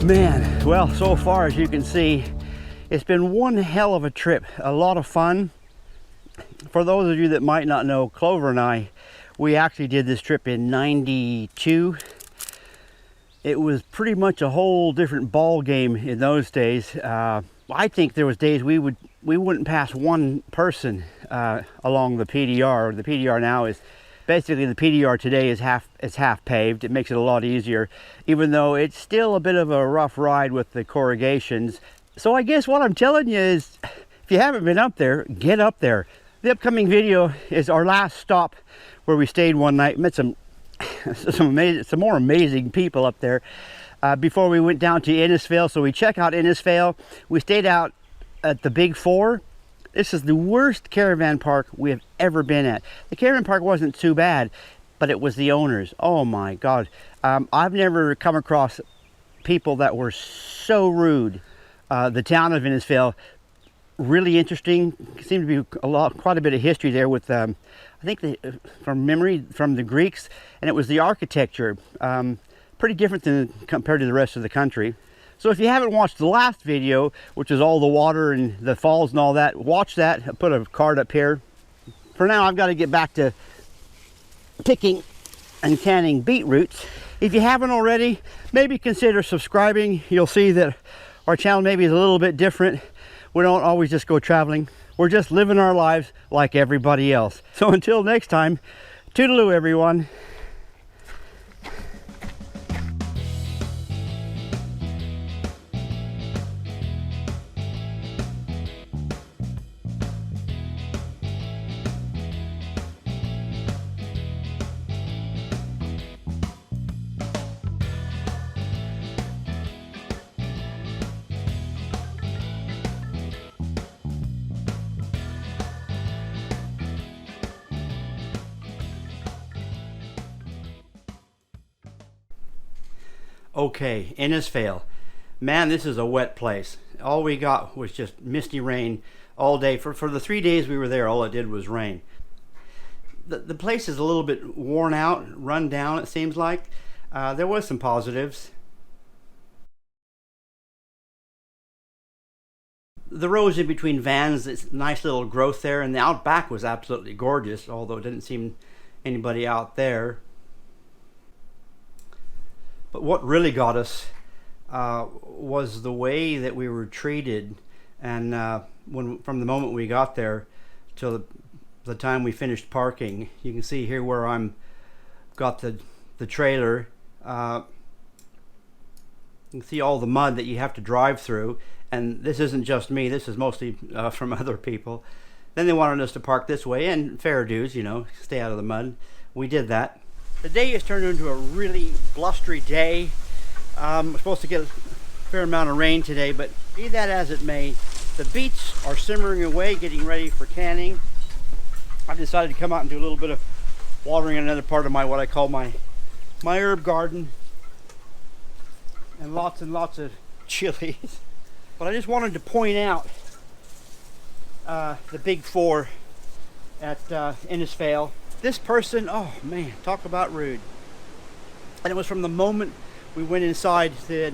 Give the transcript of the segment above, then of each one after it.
Man, well, so far as you can see, it's been one hell of a trip. A lot of fun. For those of you that might not know, Clover and I, we actually did this trip in '92. It was pretty much a whole different ball game in those days. I think there was days we wouldn't pass one person along the PDR. The PDR now is basically, the PDR today is half paved. It makes it a lot easier, even though it's still a bit of a rough ride with the corrugations. So I guess what I'm telling you is, if you haven't been up there, get up there. The upcoming video is our last stop where we stayed one night. Met some more amazing people up there before we went down to Innisvale. So we check out Innisvale. We stayed out at the Big Four. This is the worst caravan park we have ever been at. The caravan park wasn't too bad, but it was the owners. Oh my God. I've never come across people that were so rude. The town of Innisvale, really interesting. Seemed to be quite a bit of history there with, I think from memory, from the Greeks, and it was the architecture. Pretty different compared to the rest of the country. So if you haven't watched the last video, which is all the water and the falls and all that, watch that. I'll put a card up here. For now, I've got to get back to picking and canning beetroots. If you haven't already, maybe consider subscribing. You'll see that our channel maybe is a little bit different. We don't always just go traveling. We're just living our lives like everybody else. So until next time, toodaloo everyone. Okay, Innisfail. Man, this is a wet place. All we got was just misty rain all day. For the 3 days we were there, all it did was rain. The place is a little bit worn out, run down, it seems like. There was some positives. The rows in between vans, it's nice little growth there, and the outback was absolutely gorgeous, although it didn't seem anybody out there. But what really got us was the way that we were treated, and from the moment we got there till the time we finished parking. You can see here where got the trailer. You can see all the mud that you have to drive through, and this isn't just me. This is mostly from other people. Then they wanted us to park this way, and fair dues, you know, stay out of the mud. We did that. The day has turned into a really blustery day. We're supposed to get a fair amount of rain today, but be that as it may, the beets are simmering away, getting ready for canning. I've decided to come out and do a little bit of watering in another part of what I call my herb garden, and lots of chilies. But I just wanted to point out the Big Four at Innisfail. This person, oh man, talk about rude. And it was from the moment we went inside the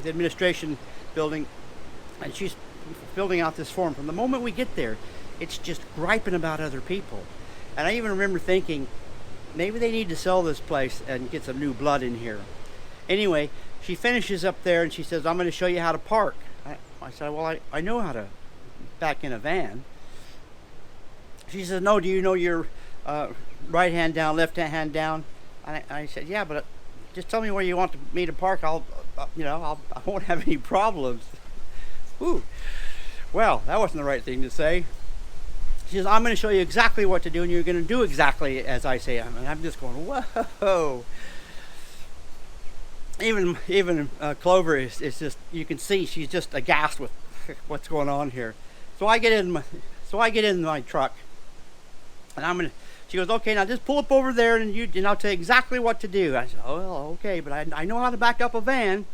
administration building, and she's filling out this form. From the moment we get there, it's just griping about other people. And I even remember thinking, maybe they need to sell this place and get some new blood in here. Anyway, she finishes up there and she says, I'm going to show you how to park. I said, well, I know how to back in a van. She says, no, do you know your right hand down, left hand down? I said, yeah, but just tell me where you want me to park. I won't have any problems. Ooh. Well, that wasn't the right thing to say. She says, I'm going to show you exactly what to do, and you're going to do exactly as I say. And I'm just going, whoa. Even Clover is just, you can see she's just aghast with what's going on here. So I get in my truck. And she goes, okay, now just pull up over there and I'll tell you exactly what to do. I said, oh, well, okay, but I know how to back up a van.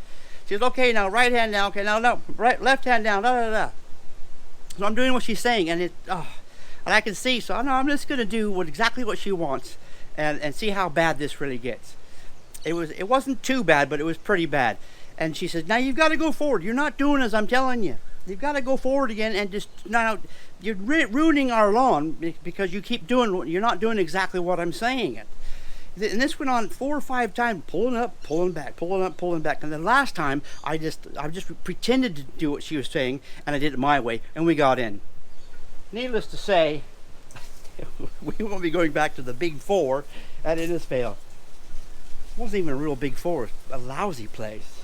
She says, okay, now right hand down, okay, now no, left hand down, So I'm doing what she's saying, and I can see, so I know I'm just gonna do exactly what she wants and see how bad this really gets. It wasn't too bad, but it was pretty bad. And she says, now you've got to go forward. You're not doing as I'm telling you. You've got to go forward again and just, now, you're ruining our lawn because you keep doing, you're not doing exactly what I'm saying it. And this went on 4 or 5 times, pulling up, pulling back, pulling up, pulling back. And the last time, I just pretended to do what she was saying, and I did it my way, and we got in. Needless to say, we won't be going back to the Big Four at Innisfail. It wasn't even a real Big Four, a lousy place.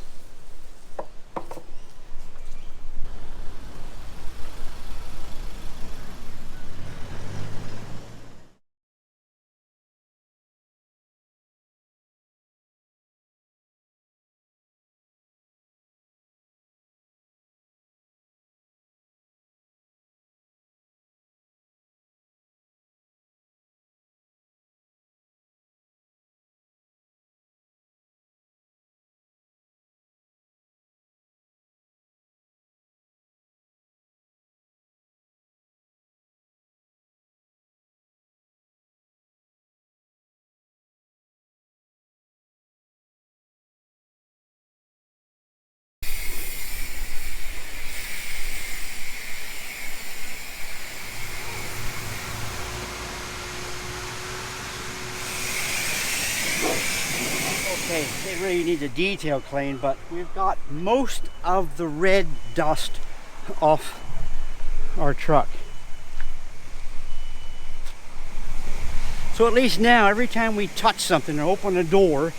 Okay, they really need a detail clean, but we've got most of the red dust off our truck. So at least now, every time we touch something or open a door,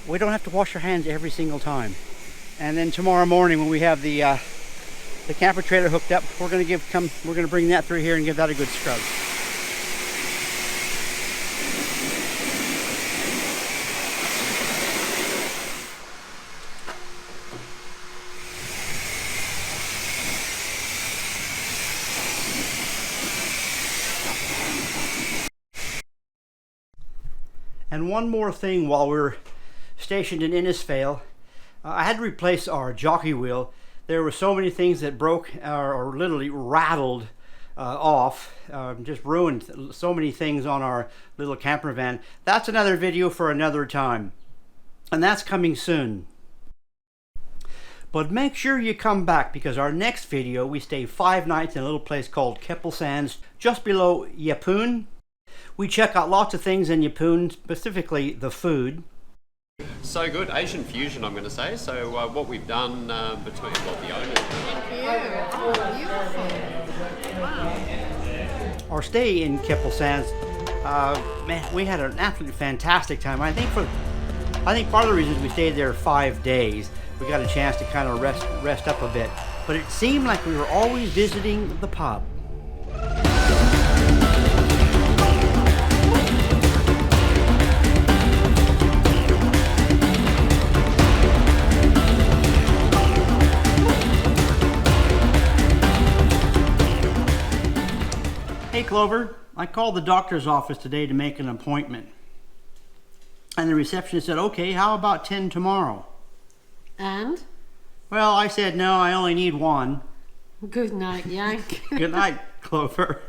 we don't have to wash our hands every single time. And then tomorrow morning, when we have the camper trailer hooked up, we're going to bring that through here and give that a good scrub. And one more thing while we're stationed in Innisfail, I had to replace our jockey wheel. There were so many things that broke or literally rattled off, just ruined so many things on our little camper van. That's another video for another time, and that's coming soon. But make sure you come back, because our next video, we stay 5 nights in a little place called Keppel Sands, just below Yeppoon. We check out lots of things in Yeppoon, specifically the food. So good, Asian fusion, I'm going to say. So what we've done between the owners. Beautiful. Wow. Our stay in Keppel Sands, man, we had an absolutely fantastic time. I think part of the reasons we stayed there 5 days, we got a chance to kind of rest up a bit. But it seemed like we were always visiting the pub. Hey Clover, I called the doctor's office today to make an appointment. And the receptionist said, okay, how about 10 tomorrow? And? Well, I said, no, I only need one. Good night, Yank. Good night, Clover.